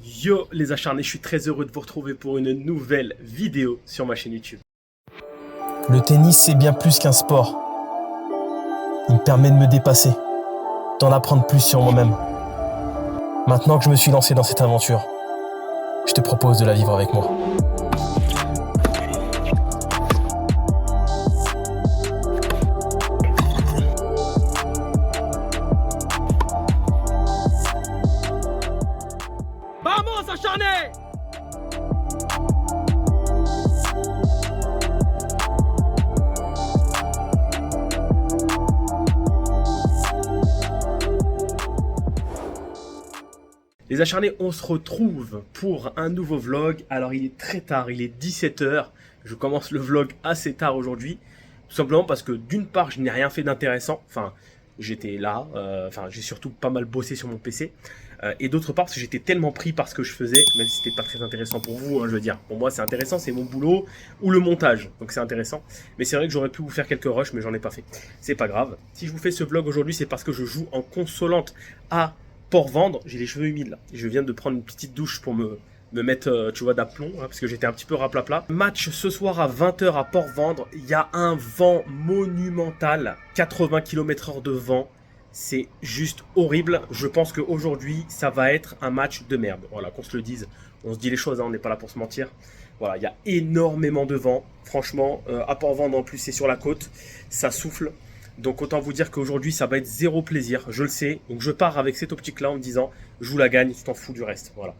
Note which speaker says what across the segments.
Speaker 1: Yo les acharnés, je suis très heureux de vous retrouver pour une nouvelle vidéo sur ma chaîne YouTube.
Speaker 2: Le tennis, c'est bien plus qu'un sport. Il me permet de me dépasser, d'en apprendre plus sur moi-même. Maintenant que je me suis lancé dans cette aventure, je te propose de la vivre avec moi.
Speaker 1: Vamos acharnés! Les acharnés, on se retrouve pour un nouveau vlog. Alors il est très tard, il est 17 h. Je commence le vlog assez tard aujourd'hui. Tout simplement parce que d'une part, je n'ai rien fait d'intéressant. Enfin, j'étais là. J'ai surtout pas mal bossé sur mon PC. Et d'autre part, parce que j'étais tellement pris par ce que je faisais, même si c'était pas très intéressant pour vous, hein, je veux dire. Pour moi, c'est intéressant, c'est mon boulot ou le montage. Donc c'est intéressant. Mais c'est vrai que j'aurais pu vous faire quelques rushs, mais j'en ai pas fait. C'est pas grave. Si je vous fais ce vlog aujourd'hui, c'est parce que je joue en consolante à Port-Vendre. J'ai les cheveux humides là. Je viens de prendre une petite douche pour me mettre, tu vois, d'aplomb, hein, parce que j'étais un petit peu raplapla. Match ce soir à 20 h à Port-Vendre. Il y a un vent monumental. 80 km/h de vent. C'est juste horrible. Je pense qu'aujourd'hui, ça va être un match de merde. Voilà, qu'on se le dise. On se dit les choses, hein, on n'est pas là pour se mentir. Voilà, il y a énormément de vent. Franchement, à Port-Vendre, en plus, c'est sur la côte. Ça souffle. Donc autant vous dire qu'aujourd'hui ça va être zéro plaisir, je le sais. Donc je pars avec cette optique là en me disant je vous la gagne, tu t'en fous du reste. Voilà.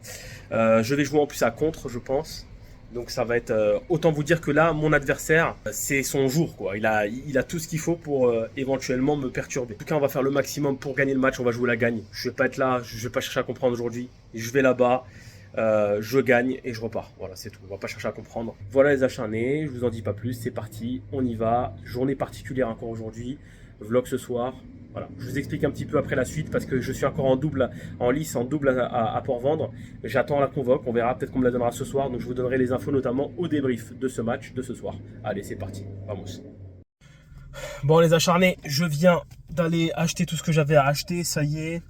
Speaker 1: Je vais jouer en plus à contre, je pense. Donc ça va être autant vous dire que là mon adversaire c'est son jour quoi. Il a tout ce qu'il faut pour éventuellement me perturber. En tout cas on va faire le maximum pour gagner le match, on va jouer la gagne. Je vais pas être là, je vais pas chercher à comprendre aujourd'hui. Je vais là-bas. Je gagne et je repars. Voilà, c'est tout. On va pas chercher à comprendre. Voilà les acharnés, je vous en dis pas plus, c'est parti, on y va. Journée particulière encore aujourd'hui. Vlog ce soir. Voilà, je vous explique un petit peu après la suite parce que je suis encore en double, en lice, en double à Port-Vendre. J'attends la convoque, on verra, peut-être qu'on me la donnera ce soir. Donc je vous donnerai les infos notamment au débrief de ce match de ce soir. Allez, c'est parti, vamos. Bon les acharnés, je viens d'aller acheter tout ce que j'avais à acheter, ça y est.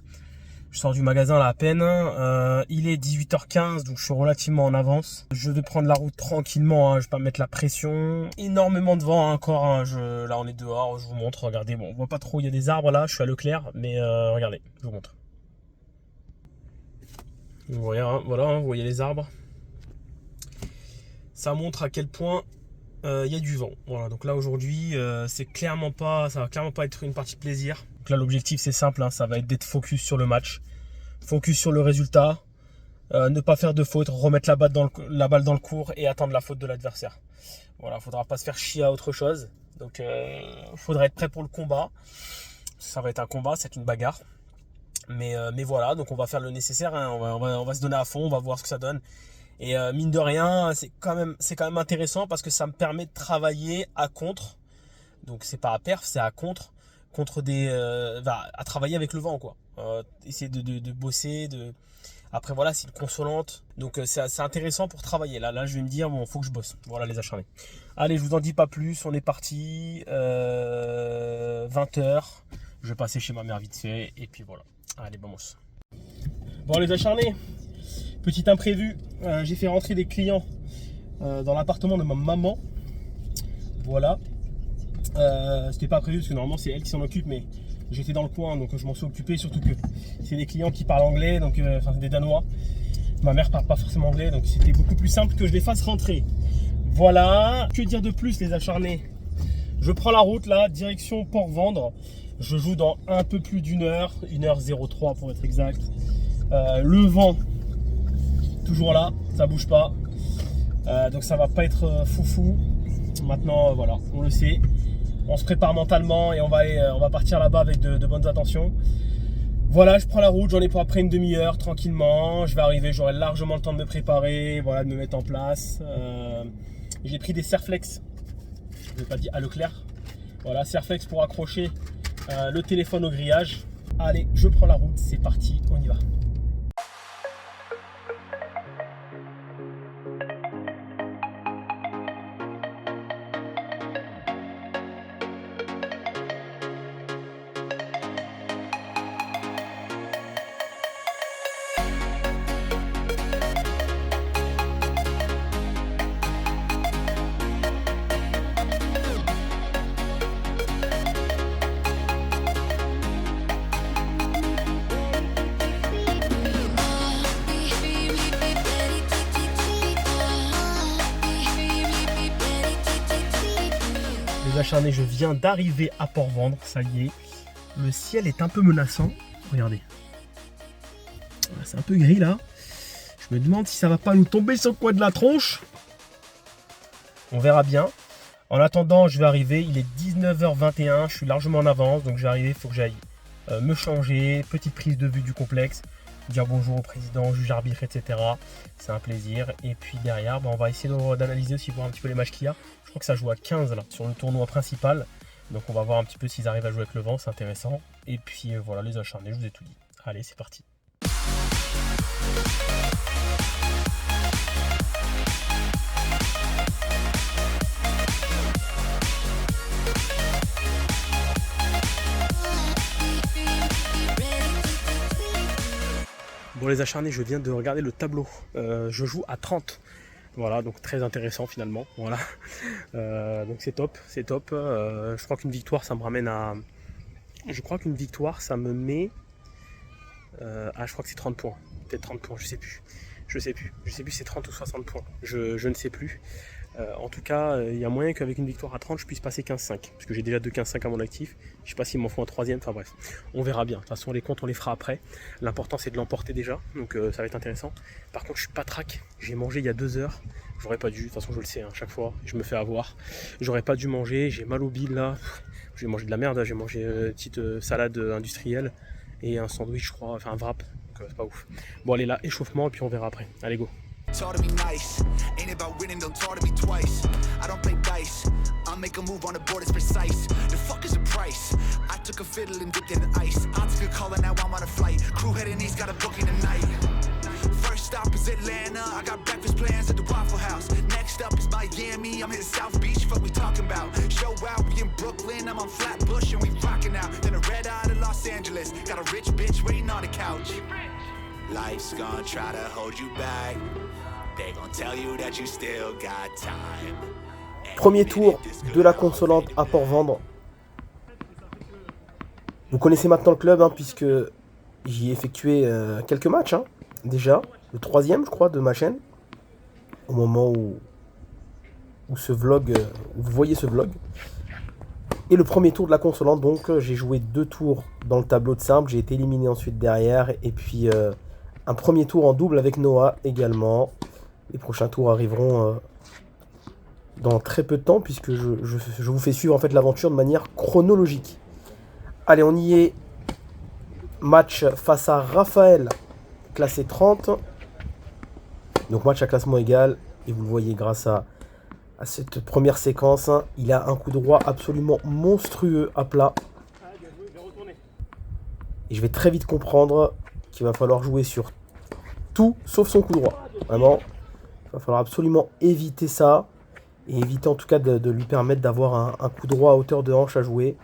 Speaker 1: Je sors du magasin là à peine, il est 18 h 15 donc je suis relativement en avance. Je vais prendre la route tranquillement, hein, je vais pas me mettre la pression. Énormément de vent hein, encore, hein, là on est dehors, je vous montre, regardez, bon on voit pas trop, il y a des arbres là, je suis à Leclerc, mais regardez, je vous montre. Vous voyez, hein, voilà, hein, vous voyez les arbres. Ça montre à quel point il y a du vent. Voilà, donc là aujourd'hui ça va clairement pas être une partie de plaisir. Donc là l'objectif c'est simple, hein, ça va être d'être focus sur le match, focus sur le résultat, ne pas faire de faute, remettre la balle dans le court et attendre la faute de l'adversaire. Voilà, faudra pas se faire chier à autre chose. Donc faudra être prêt pour le combat. Ça va être un combat, c'est une bagarre. Mais voilà, donc on va faire le nécessaire, hein, on va se donner à fond, on va voir ce que ça donne. Et mine de rien, c'est quand même intéressant parce que ça me permet de travailler à contre. Donc c'est pas à perf, c'est à contre des à travailler avec le vent quoi. Essayer de bosser, après voilà, c'est une consolante. Donc c'est intéressant pour travailler. Là je vais me dire bon, faut que je bosse. Voilà les acharnés. Allez, je vous en dis pas plus, on est parti 20 h. Je vais passer chez ma mère vite fait et puis voilà. Allez, vamos. Bon les acharnés. Petit imprévu, j'ai fait rentrer des clients dans l'appartement de ma maman. Voilà. C'était pas prévu parce que normalement c'est elle qui s'en occupe, mais j'étais dans le coin donc je m'en suis occupé. Surtout que c'est des clients qui parlent anglais, donc des Danois. Ma mère parle pas forcément anglais, donc c'était beaucoup plus simple que je les fasse rentrer. Voilà. Que dire de plus les acharnés? Je prends la route là, direction Port-Vendre. Je joue dans un peu plus d'une heure, 1h03 pour être exact. Le vent toujours là, ça bouge pas, donc ça va pas être foufou. Maintenant voilà, on le sait, on se prépare mentalement et on va partir là-bas avec de bonnes intentions. Voilà, je prends la route, j'en ai pour après une demi-heure tranquillement. Je vais arriver, j'aurai largement le temps de me préparer, voilà, de me mettre en place. J'ai pris des Serflex, je vais pas dire à Leclerc. Voilà, Serflex pour accrocher le téléphone au grillage. Allez, je prends la route, c'est parti, on y va. les acharnés, je viens d'arriver à Port-Vendre, ça y est. Le ciel est un peu menaçant. Regardez. C'est un peu gris là. Je me demande si ça va pas nous tomber sur le coin de la tronche. On verra bien. En attendant, je vais arriver. Il est 19h21. Je suis largement en avance. Donc je vais arriver. Il faut que j'aille me changer. Petite prise de vue du complexe. Dire bonjour au président, juge arbitre, etc. C'est un plaisir. Et puis derrière, on va essayer d'analyser aussi, voir un petit peu les matchs qu'il y a. Je crois que ça joue à 15 là, sur le tournoi principal. Donc on va voir un petit peu s'ils arrivent à jouer avec le vent. C'est intéressant. Et puis voilà, les acharnés, je vous ai tout dit. Allez, c'est parti. Bon les acharnés, je viens de regarder le tableau. Je joue à 30. Voilà, donc très intéressant finalement. Voilà. Donc c'est top, c'est top. Je crois qu'une victoire, ça me ramène à... Je crois qu'une victoire, ça me met... je crois que c'est 30 points. Peut-être 30 points, je sais plus. Je sais plus si c'est 30 ou 60 points. Je ne sais plus. En tout cas, il y a moyen qu'avec une victoire à 30, je puisse passer 15-5. Parce que j'ai déjà 2 15-5 à mon actif. Je sais pas s'ils m'en font un troisième. Enfin bref, on verra bien. De toute façon, les comptes, on les fera après. L'important, c'est de l'emporter déjà. Donc ça va être intéressant. Par contre, je suis pas track. J'ai mangé il y a 2 heures. J'aurais pas dû. De toute façon, je le sais. Chaque fois, je me fais avoir. J'aurais pas dû manger. J'ai mal au bide là. J'ai mangé de la merde. J'ai mangé une petite salade industrielle. Et un sandwich, je crois. Enfin, un wrap. Donc c'est pas ouf. Bon, allez là, échauffement. Et puis on verra après. Allez, go.
Speaker 3: Talk to me nice, ain't about winning, don't talk to me twice. I don't play dice, I'll make a move on the board, it's precise. The fuck is the price? I took a fiddle and dipped it in ice. I took a call and now I'm on a flight. Crew heading east, got a booking tonight. First stop is Atlanta, I got breakfast plans at the Waffle House. Next up is Miami, I'm hitting South Beach, fuck we talking about. Show out, we in Brooklyn, I'm on Flatbush and we rocking out. Then a red eye to Los Angeles, got a rich bitch waiting on the couch. Life's gonna try to hold you back. They gonna tell you that you still got time.
Speaker 2: Premier tour de la Consolante à Port-Vendre. Vous connaissez maintenant le club puisque j'y ai effectué quelques matchs déjà. Le 3e je crois de ma chaîne. Au moment où ce vlog, où vous voyez ce vlog. Et le premier tour de la Consolante, donc j'ai joué 2 tours dans le tableau de simple. J'ai été éliminé ensuite derrière. Et puis un premier tour en double avec Noah également. Les prochains tours arriveront dans très peu de temps puisque je vous fais suivre en fait l'aventure de manière chronologique. Allez, on y est. Match face à Raphaël, classé 30. Donc match à classement égal. Et vous le voyez grâce à cette première séquence. Il a un coup droit absolument monstrueux à plat. Et je vais très vite comprendre qu'il va falloir jouer sur tout sauf son coup droit. Vraiment. Il va falloir absolument éviter ça. Et éviter en tout cas de lui permettre d'avoir un coup droit à hauteur de hanche à jouer.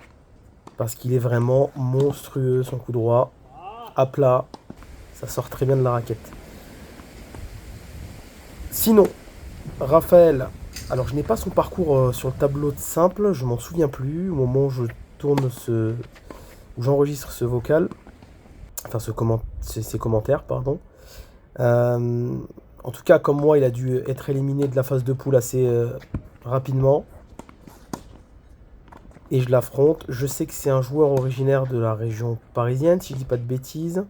Speaker 2: Parce qu'il est vraiment monstrueux son coup droit. À plat. Ça sort très bien de la raquette. Sinon, Raphaël. Alors je n'ai pas son parcours sur le tableau de simple. Je m'en souviens plus. Au moment où je tourne où j'enregistre ce vocal. Enfin ces commentaires, pardon. En tout cas, comme moi, il a dû être éliminé de la phase de poule assez rapidement. Et je l'affronte. Je sais que c'est un joueur originaire de la région parisienne, si je dis pas de bêtises.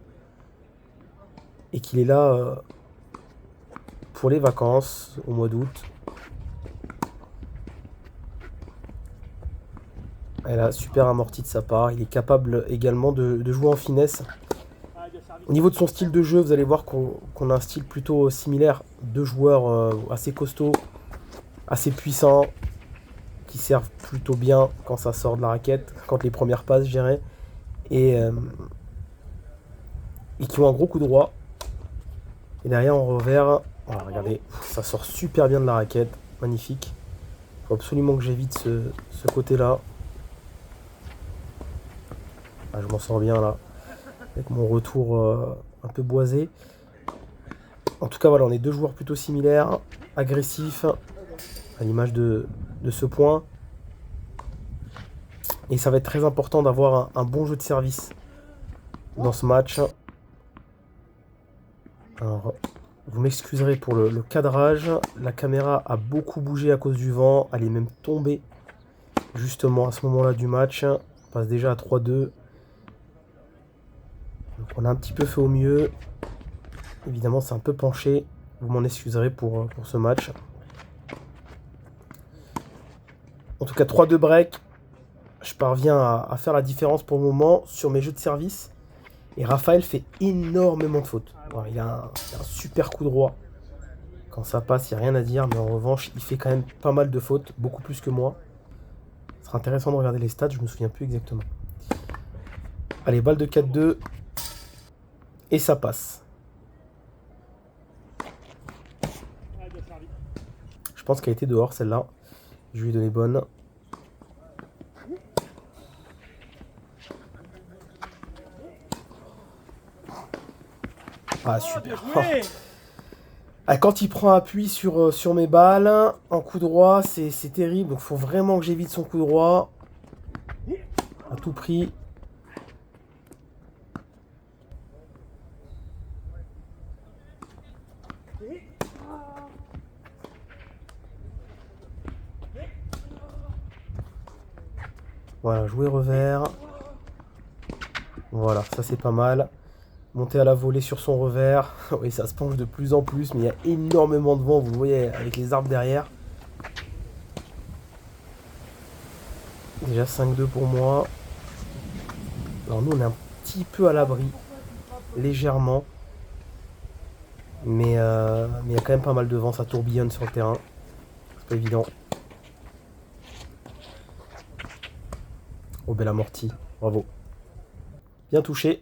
Speaker 2: Et qu'il est là pour les vacances, au mois d'août. Et là, super amorti de sa part. Il est capable également de jouer en finesse. Au niveau de son style de jeu, vous allez voir qu'on a un style plutôt similaire. 2 joueurs assez costauds, assez puissants, qui servent plutôt bien quand ça sort de la raquette, quand les premières passes, je dirais. Et qui ont un gros coup droit. Et derrière, en revers, voilà, regardez, ça sort super bien de la raquette. Magnifique. Il faut absolument que j'évite ce côté-là. Ah, je m'en sors bien là. Avec mon retour un peu boisé. En tout cas, voilà, on est 2 joueurs plutôt similaires, agressifs, à l'image de ce point. Et ça va être très important d'avoir un bon jeu de service dans ce match. Alors, vous m'excuserez pour le cadrage. La caméra a beaucoup bougé à cause du vent. Elle est même tombée. justement à ce moment-là du match. On passe déjà à 3-2. Donc on a un petit peu fait au mieux. Évidemment, c'est un peu penché. Vous m'en excuserez pour ce match. En tout cas, 3-2 break. Je parviens à faire la différence pour le moment sur mes jeux de service. Et Raphaël fait énormément de fautes. Voilà, il a un super coup droit. Quand ça passe, il n'y a rien à dire. Mais en revanche, il fait quand même pas mal de fautes. Beaucoup plus que moi. Ce sera intéressant de regarder les stats. Je me souviens plus exactement. Allez, balle de 4-2. Et ça passe. Je pense qu'elle était dehors, celle-là. Je lui ai donné bonne. Ah, super. Ah, quand il prend appui sur mes balles, en coup droit, c'est terrible. Donc, il faut vraiment que j'évite son coup droit. À tout prix. Voilà, jouer revers. Voilà, ça c'est pas mal. Monter à la volée sur son revers. Oui, ça se penche de plus en plus, mais il y a énormément de vent, vous le voyez, avec les arbres derrière. Déjà 5-2 pour moi. Alors nous, on est un petit peu à l'abri. Légèrement. Mais il y a quand même pas mal de vent, ça tourbillonne sur le terrain. C'est pas évident. Oh, belle amorti. Bravo. Bien touché.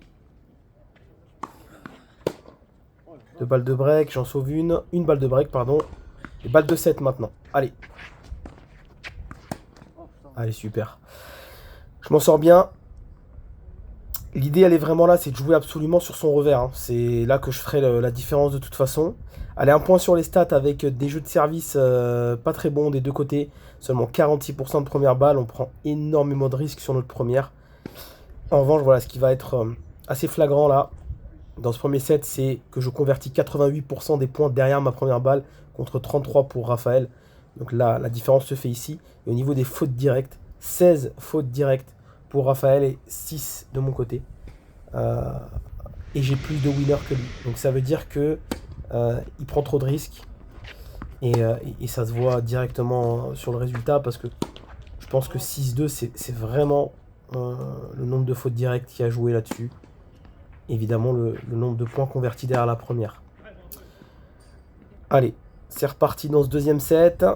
Speaker 2: 2 balles de break, j'en sauve une. Une balle de break, pardon. Et balle de 7 maintenant. Allez. Allez, super. Je m'en sors bien. L'idée, elle est vraiment là, c'est de jouer absolument sur son revers. Hein. C'est là que je ferai la différence de toute façon. Allez, un point sur les stats avec des jeux de service pas très bons des deux côtés. Seulement 46% de première balle. On prend énormément de risques sur notre première. En revanche, voilà, ce qui va être assez flagrant là, dans ce premier set, c'est que je convertis 88% des points derrière ma première balle contre 33 pour Raphaël. Donc là, la différence se fait ici. Et au niveau des fautes directes, 16 fautes directes pour Raphaël et 6 de mon côté. Et j'ai plus de winners que lui. Donc ça veut dire que il prend trop de risques. Et ça se voit directement sur le résultat parce que je pense que 6-2, c'est vraiment le nombre de fautes directes qui a joué là-dessus. Évidemment, le nombre de points convertis derrière la première. Allez, c'est reparti dans ce deuxième set.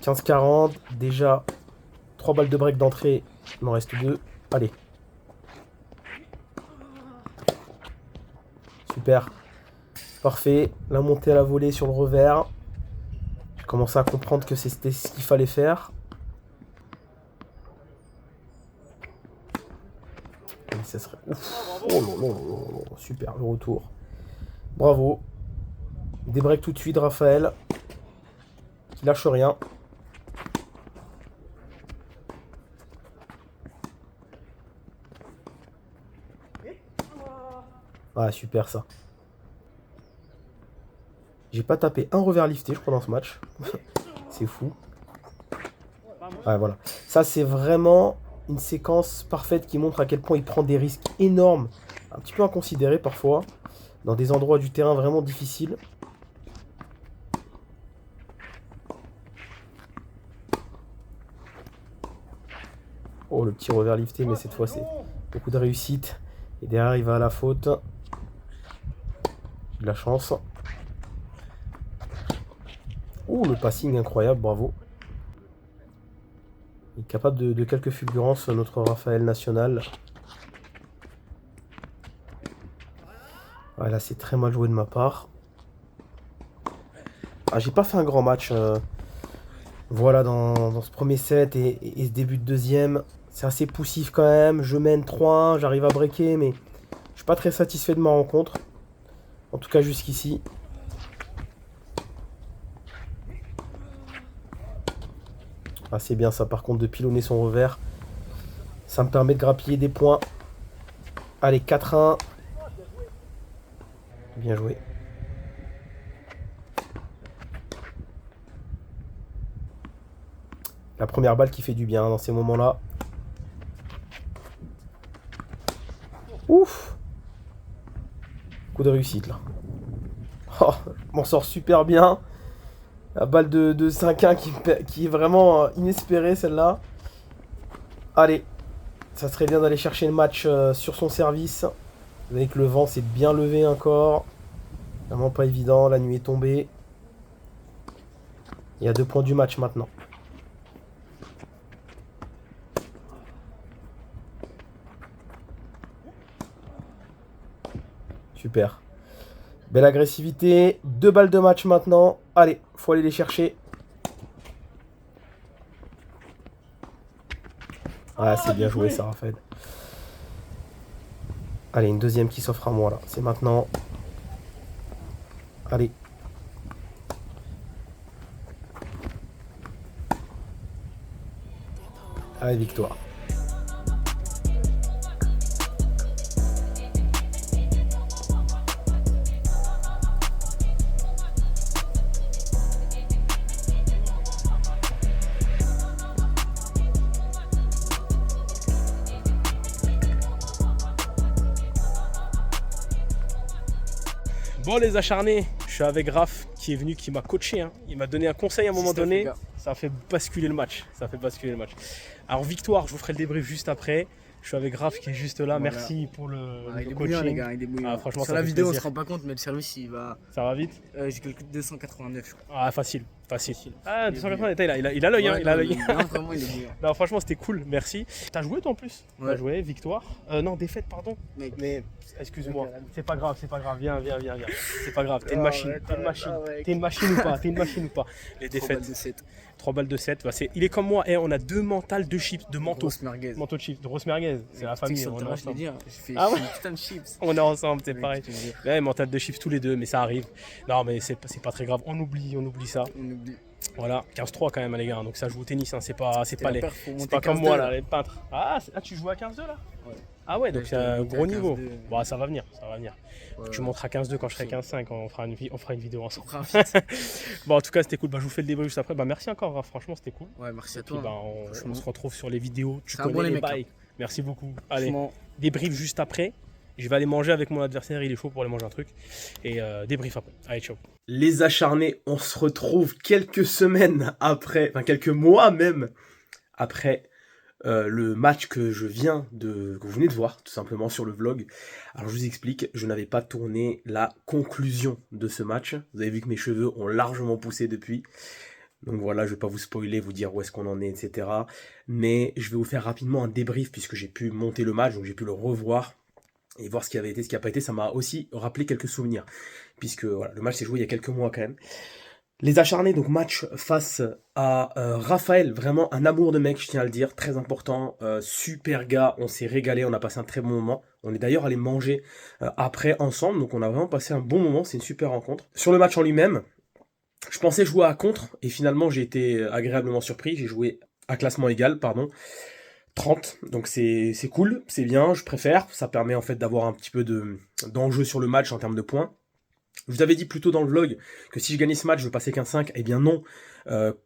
Speaker 2: 15-40. Déjà, 3 balles de break d'entrée. Il m'en reste 2. Allez. Super. Parfait. La montée à la volée sur le revers. J'ai commencé à comprendre que c'était ce qu'il fallait faire. Et ça serait... Ouf. Oh là là là là. Super, le retour. Bravo. Des breaks tout de suite, Raphaël. Qui lâche rien. Ah, super ça. J'ai pas tapé un revers lifté, je crois, dans ce match. C'est fou. Ouais, voilà. Ça, c'est vraiment une séquence parfaite qui montre à quel point il prend des risques énormes, un petit peu inconsidérés parfois, dans des endroits du terrain vraiment difficiles. Oh, le petit revers lifté, mais cette fois, c'est beaucoup de réussite. Et derrière, il va à la faute. De la chance. Oh, le passing incroyable, bravo. Il est capable de quelques fulgurances, notre Raphaël national. Ouais, là, c'est très mal joué de ma part. Ah, j'ai pas fait un grand match. Voilà, dans ce premier set et ce début de deuxième. C'est assez poussif quand même. Je mène 3-1, j'arrive à breaker, mais je suis pas très satisfait de ma rencontre. En tout cas, jusqu'ici. Ah, c'est bien ça, par contre, de pilonner son revers. Ça me permet de grappiller des points. Allez, 4-1. Bien joué. La première balle qui fait du bien dans ces moments-là. Ouf! Coup de réussite là. Oh, je m'en sors super bien. La balle de 5-1 qui est vraiment inespérée celle-là. Allez, ça serait bien d'aller chercher le match sur son service. Vous voyez que le vent s'est bien levé encore. Vraiment pas évident, la nuit est tombée. Il y a 2 points du match maintenant. Super. Belle agressivité. 2 balles de match maintenant. Allez, faut aller les chercher. Ah, c'est bien joué ça, Raphaël. Allez, une deuxième qui s'offre à moi là. C'est maintenant. Allez. Allez, victoire.
Speaker 1: Bon les acharnés, je suis avec Raph qui est venu, qui m'a coaché. Hein. Il m'a donné un conseil à un moment donné. Ça a fait basculer le match. Alors victoire, je vous ferai le débrief juste après. Je suis avec Raph qui est juste là. Voilà. Merci pour le
Speaker 4: il est
Speaker 1: coaching.
Speaker 4: bouillant, les gars, il est bouillant.
Speaker 1: Ah, franchement,
Speaker 4: sur la vidéo, on se rend pas compte, mais le service, il va.
Speaker 1: Ça va vite.
Speaker 4: J'ai calculé 289, je crois.
Speaker 1: Ah, facile. Ah, 280, il a l'œil. Hein, il a l'œil.
Speaker 4: Non, vraiment, il est bouillant.
Speaker 1: Non, franchement, c'était cool. Merci. T'as joué toi en plus?
Speaker 4: Ouais.
Speaker 1: T'as joué, victoire. Non, défaite, pardon. Mais excuse-moi. C'est pas grave. Viens. C'est pas grave. T'es une machine. T'es une machine ou pas? Les défaites. 3 balles de 7. Bah, il est comme moi. On a 2 mentales de chips, de manteau. Manteau de chips, de grosse merguez. C'est la famille. On est ensemble.
Speaker 4: Putain de chips.
Speaker 1: On est ensemble, c'est pareil. Ouais, mental de chips tous les deux, mais ça arrive. Non, mais c'est pas très grave. On oublie ça. Voilà, 15-3 quand même, les gars. Donc ça joue au tennis. Hein. C'est pas comme moi là, les peintres. Ah, tu joues à 15-2 là? Ouais. Ah ouais, donc c'est un gros niveau. Bon, ça va venir. Ouais. Tu montres à 15-2 quand je serai 15-5. On fera une vidéo ensemble. Bon, en tout cas, c'était cool. Bah, je vous fais le débrief juste après. Bah, merci encore, franchement, c'était cool.
Speaker 4: Ouais, merci à
Speaker 1: toi.
Speaker 4: Puis,
Speaker 1: on se retrouve sur les vidéos. Tu connais les bails. Merci beaucoup. Allez, débrief juste après. Je vais aller manger avec mon adversaire, il est chaud pour aller manger un truc. Et débrief après. Allez, ciao. Les acharnés, on se retrouve quelques semaines après, enfin quelques mois même, après le match que vous venez de voir, tout simplement sur le vlog. Alors je vous explique, je n'avais pas tourné la conclusion de ce match. Vous avez vu que mes cheveux ont largement poussé depuis. Donc voilà, je ne vais pas vous spoiler, vous dire où est-ce qu'on en est, etc. Mais je vais vous faire rapidement un débrief puisque j'ai pu monter le match, donc j'ai pu le revoir. Et voir ce qui avait été, ce qui n'a pas été, ça m'a aussi rappelé quelques souvenirs. Puisque voilà, le match s'est joué il y a quelques mois quand même. Les acharnés, donc match face à Raphaël, vraiment un amour de mec, je tiens à le dire, très important. Super gars, on s'est régalé, on a passé un très bon moment. On est d'ailleurs allé manger après ensemble, donc on a vraiment passé un bon moment, c'est une super rencontre. Sur le match en lui-même, je pensais jouer à contre, et finalement j'ai été agréablement surpris, j'ai joué à classement égal, 30, donc c'est cool, c'est bien, je préfère, ça permet en fait d'avoir un petit peu d'enjeu sur le match en termes de points. Je vous avais dit plus tôt dans le vlog que si je gagnais ce match, je passais 15-5, eh bien non,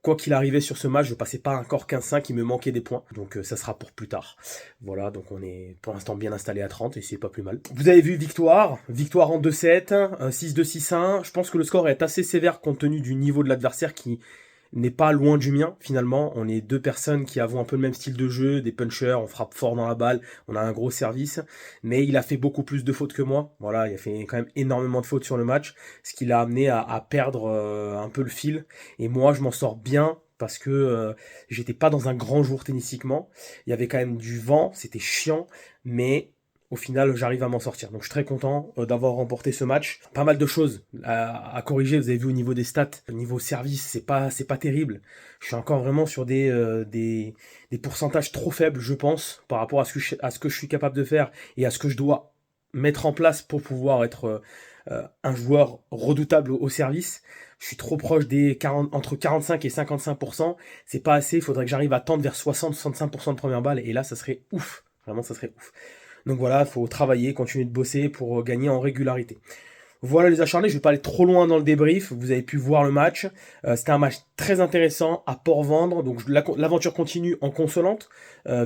Speaker 1: quoi qu'il arrivait sur ce match, je passais pas encore 15-5, il me manquait des points, donc ça sera pour plus tard. Voilà, donc on est pour l'instant bien installé à 30 et c'est pas plus mal. Vous avez vu victoire en 2-7, 6-2, 6-1, je pense que le score est assez sévère compte tenu du niveau de l'adversaire qui n'est pas loin du mien finalement. On est 2 personnes qui avons un peu le même style de jeu, des punchers, on frappe fort dans la balle, on a un gros service, mais il a fait beaucoup plus de fautes que moi. Voilà, il a fait quand même énormément de fautes sur le match, ce qui l'a amené à perdre un peu le fil. Et moi, je m'en sors bien parce que j'étais pas dans un grand jour tennistiquement. Il y avait quand même du vent, c'était chiant, mais au final, j'arrive à m'en sortir. Donc, je suis très content d'avoir remporté ce match. Pas mal de choses à corriger. Vous avez vu au niveau des stats, au niveau service, c'est pas terrible. Je suis encore vraiment sur des pourcentages trop faibles, je pense, par rapport à ce que je suis capable de faire et à ce que je dois mettre en place pour pouvoir être un joueur redoutable au service. Je suis trop proche entre 45 et 55%. C'est pas assez. Il faudrait que j'arrive à tendre vers 60-65% de première balle. Et là, ça serait ouf. Vraiment, ça serait ouf. Donc voilà, il faut travailler, continuer de bosser pour gagner en régularité. Voilà les acharnés, je vais pas aller trop loin dans le débrief, vous avez pu voir le match. C'était un match très intéressant à Port-Vendre, donc l'aventure continue en consolante,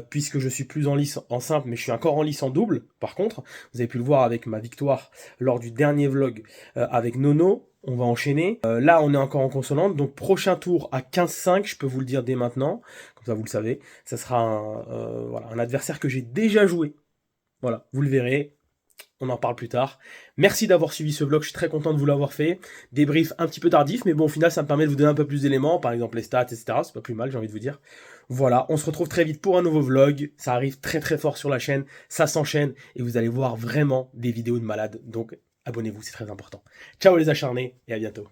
Speaker 1: puisque je suis plus en lice en simple, mais je suis encore en lice en double. Par contre, vous avez pu le voir avec ma victoire lors du dernier vlog avec Nono. On va enchaîner. Là, on est encore en consolante, donc prochain tour à 15-5, je peux vous le dire dès maintenant, comme ça vous le savez. Ça sera un adversaire que j'ai déjà joué. Voilà, vous le verrez. On en parle plus tard. Merci d'avoir suivi ce vlog, je suis très content de vous l'avoir fait. Débrief un petit peu tardif, mais bon, au final, ça me permet de vous donner un peu plus d'éléments, par exemple les stats, etc. C'est pas plus mal, j'ai envie de vous dire. Voilà, on se retrouve très vite pour un nouveau vlog. Ça arrive très très fort sur la chaîne, ça s'enchaîne, et vous allez voir vraiment des vidéos de malades. Donc, abonnez-vous, c'est très important. Ciao les acharnés, et à bientôt.